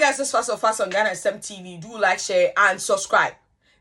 guys, this is Fast of Fast on Ghana SM TV. Do like, share, and subscribe.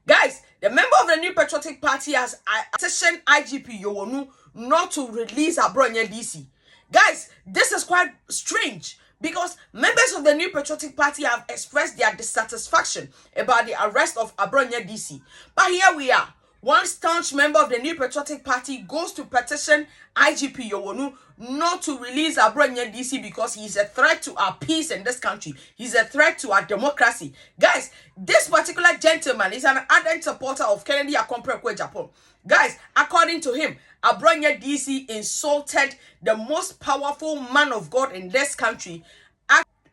Guys, the member of the New Patriotic Party has petitioned IGP Yowonu not to release Abronya DC. Guys, this is quite strange because members of the New Patriotic Party have expressed their dissatisfaction about the arrest of Abronya DC. But here we are. One staunch member of the New Patriotic Party goes to petition IGP Yowonu not to release Abronya DC because he's a threat to our peace in this country. He's a threat to our democracy. Guys, this particular gentleman is an ardent supporter of Kennedy Akompre Japan. Guys, according to him, Abronya DC insulted the most powerful man of God in this country,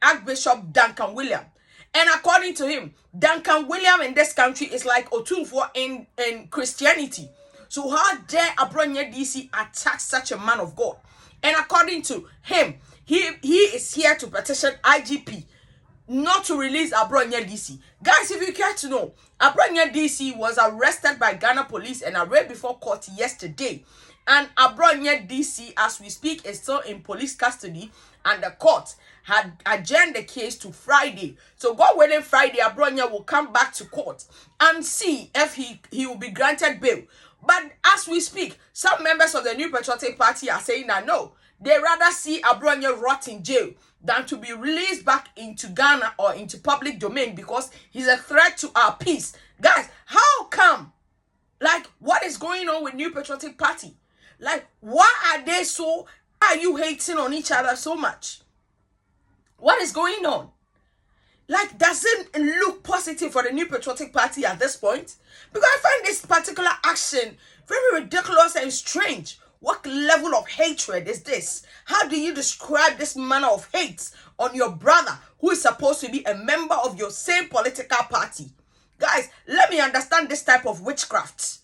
Archbishop Duncan William. And according to him, Duncan William in this country is like Otunfo in Christianity. So how dare Abronya DC attack such a man of God? And according to him, he is here to petition IGP not to release Abronya DC. Guys, if you care to know, Abronya DC was arrested by Ghana police and arraigned before court yesterday. And Abronya DC, as we speak, is still in police custody, and the court had adjourned the case to Friday. So God willing, Friday, Abronya will come back to court and see if he will be granted bail. But as we speak, some members of the New Patriotic Party are saying that no, they rather see Abronya rot in jail than to be released back into Ghana or into public domain because he's a threat to our peace. Guys, how come? Like, what is going on with New Patriotic Party? Like, why are they so? Why are you hating on each other so much? What is going on? Like, doesn't look positive for the New Patriotic Party at this point? Because I find this particular action very ridiculous and strange. What level of hatred is this? How do you describe this manner of hate on your brother who is supposed to be a member of your same political party? Guys, let me understand this type of witchcraft.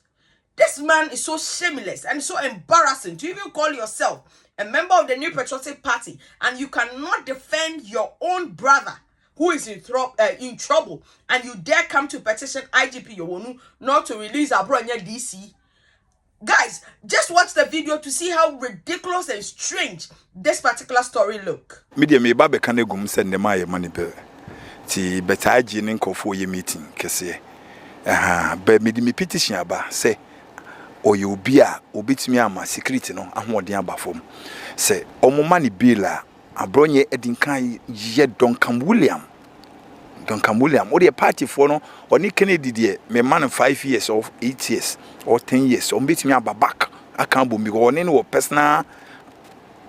This man is so shameless and so embarrassing to even call yourself a member of the New Patriotic Party and you cannot defend your own brother who is in trouble, and you dare come to petition IGP Yowonu not to release Abronya DC. Guys, just watch the video to see how ridiculous and strange this particular story look. Media me babe kanegum send them my money bill. Ti betaji nkofo ye meeting kese. But me petition aba say or you be a obitimi ama security no ahoden aba fom. Say omoma ni bill a Abronya edinkan ye Duncan William. Duncan William, or the party for no, or Nick Kennedy, dear, me man 5 years or 8 years or 10 years, or beat me up back. I can't be or any personal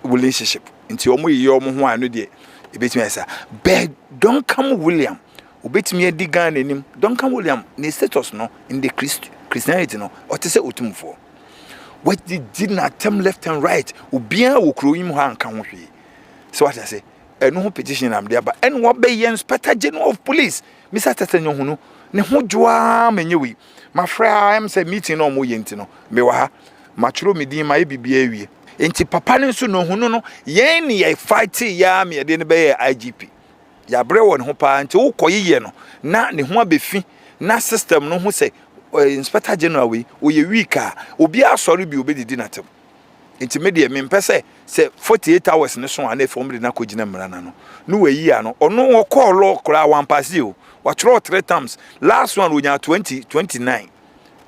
relationship. Until your moon, I know dear. It beats me as a beg Duncan William, who beats me a digger in him. Duncan William, ne status no in the Christianity no, or to say utum for. What did not tell left and right, who be a who crew him hand come with. So what I say, no petition am there, but and what be Inspector General of Police, Mr. Tatanyo Hunu, ne ho joa menyewi. My friend, I am say meeting no mo yentino. Me wa ha, matro me din my bibia wie. Enti papa ne so no hunu no, yen ye fight ya me de ne be IGP. Ya bre won ho pa nti wo koyeye no, na ne ho abefi, na system no ho say Inspector General we, ye weak a, obi asori bi obedidi natem. Inti media me mpese se 48 hours ne so ane fom de na kogina mrana no no we yi ano ono wo call law kra wan pass o wa throw 3 times last one wonya 2029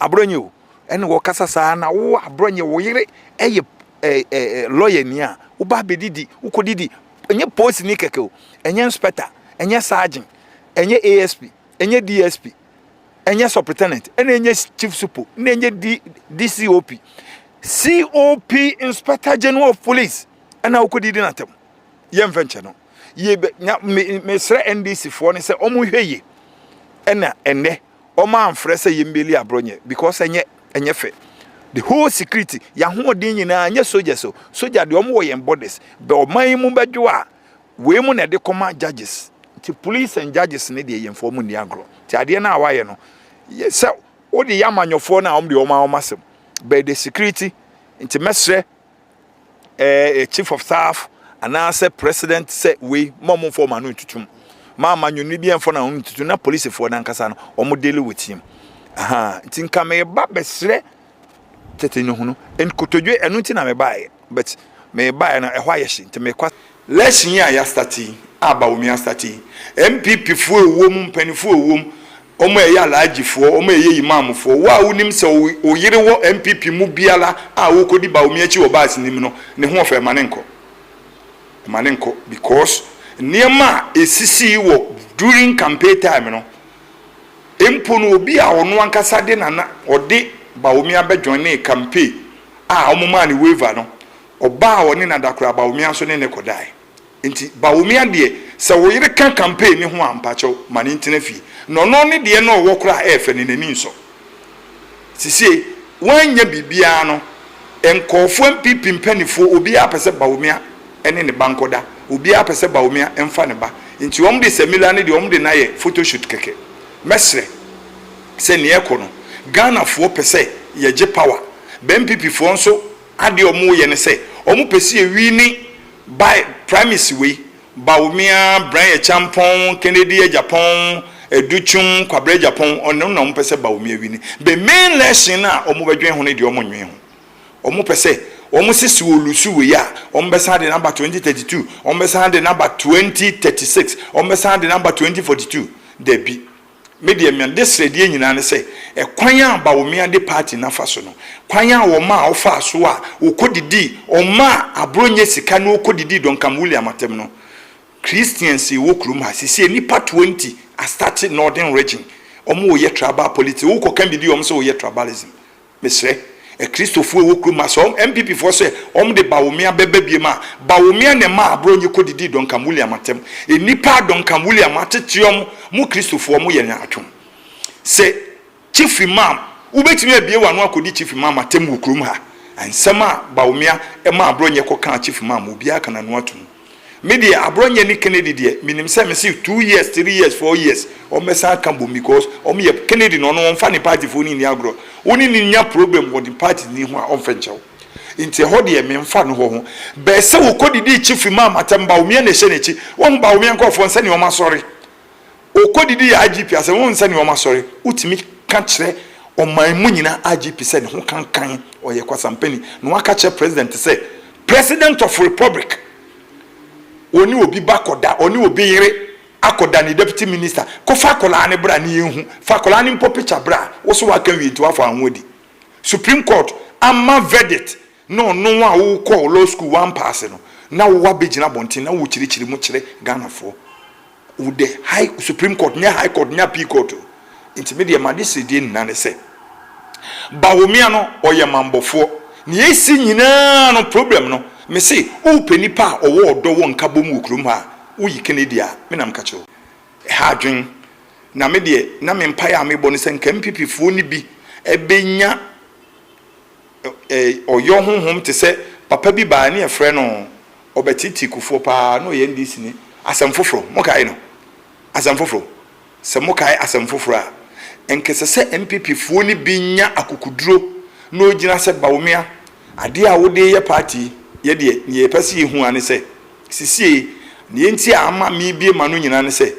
Abronya o ene wo kasa sa na wo Abronya wo yire eye lawyer ni a wo ba bedidi wo kodidi enye police ni keke o enye inspector enye sergeant enye ASP enye DSP enye superintendent enye chief supo enye DCOP COP Inspector General of Police and now could did not yem venture no ye me sre NDC for ne say omo hweye ena ene oma amfre say yembeli Abronya because enye fe the whole security ya ho odin nyina anya soldiers so soldier de omo wo yem borders be oman mu badwo a we mu na de koma judges ti police and judges ne de yem for mu ni agro ti ade na awaye no say odi yamanyofo na omde omasem by the security into mesre chief of staff and now say president say we mom for manu tutum mama nyuni bi enfo na tutu na police for na nkasa no omo deal with him tinka me ba besre tetenyo hunu en kotodwe enu ti na me bae but me bae na ehwa yeshi nti me kwa lesson ya start aba Bawumia stati MPP fo ewom mpanifo ewom omo eya alagifo omo eye imamfo wa unim se oyire wo MPP mu biala a wo kodi Bawumia chi wo baasi nim no ne ho ofa manenko because niema esisi wo during campaign time no empo no obi a ono ankasa de nana ode Bawumia be join ne campaign a omoma ne waiver no oba a woni na dakora Bawumia so ne kodai nti Bawumia de se wo yire kan campaign ne ho ampacho mane ntena fi no ne de no wo kora efe ne nani nso sisi wanya bibia no enkofo MPP mpanifo obi a pese Bawumia ene ne bankoda obi a pese Bawumia emfa ne ba nti wom de semila ne de wom de na ye photoshoot keke mesre se ne ekono Ghana fo pese ye je power MPP fo nso ade omo ye ne se omo pese ewi ni by premise we Bawumia Brian Champon Kennedy Japan Educhum Kwabre Japan ono na omo pese Bawumia wi ni be main lesson na omo badwen ho ne de omo nwen ho omo pese omo sisi olusu we ya omo besa de number 2032 omo besa de number 2036 omo besa de number 2042 debi media me desredi nyina ne se ekwan a Bawumia de party na faso no kwan a wo ma ofa so a okodidi o ma abronye sika no okodidi Duncan William Atem no Christians wo krum ha sisi nipa 20 a started northern region omo ye tribal politics wo ko kan bidi omo se wo ye tribalism mesre Christopher wo krum so MPP for say omo de Bawumia bebe biema Bawumia ne ma abronye kodidi Duncan William Atem nipa Duncan William atetiom mu Christopher mo ye nya atwom se chief imam ubetimi abie wanu akodi chief imam Atem wo krum ha ansema Bawumia e ma abronye ko kan chief imam obi aka na no atum media abronye ni Kennedy de minim se me see 2 years 3 years 4 years o mesa kan bom because o me Kennedy no no mfa ni party fo ni ni agro oni ni nya problem with the party ni ho a o mfenchew nti ho de me mfa no ho be se wo kodidi chief imam Atem Bawumia ne hye nechi won Bawumia nko fo nsa ni o ma sorry o kodidi ya IGP ase won nsa ni o ma sorry utimi kan kire o man mu nyina IGP se ne ho kan o ye kwasampani no aka kire president se president of republic oni obi bakoda oni obi yire akoda ni deputy minister ko fakola ne bra ne yehu fakola ne mpo picture bra wo so wa kan wi nti wa fa anwodi Supreme Court amma verdict no a wo call law school one pass no na wo wa begina bontin na wo chirichiri mu kire Ghana fo wo de high Supreme Court nya high court nya P court intermediate madisi di na ne se Bawumia no oye mambofo ni esi nyina no problem no me say o penipa owo odo wo nka bom okrum ha uyi Kennedy a me nam ka chewo ha dwen na me de na me mpa ya me bo ne se nka MPP fo ni bi ebenya oyo honhom te se papa bi ba ne efre no obetiti kufo pa no ye ndisi ni asem foforo mo kai no asem foforo se mo kai asem foforo a enkese se MPP fo ni bi nya akukuduro no ogina se Bawumia ade a wo de ye party ye de ye pese hu ane se sisi ne enti ama mi bie ma no nyina ne se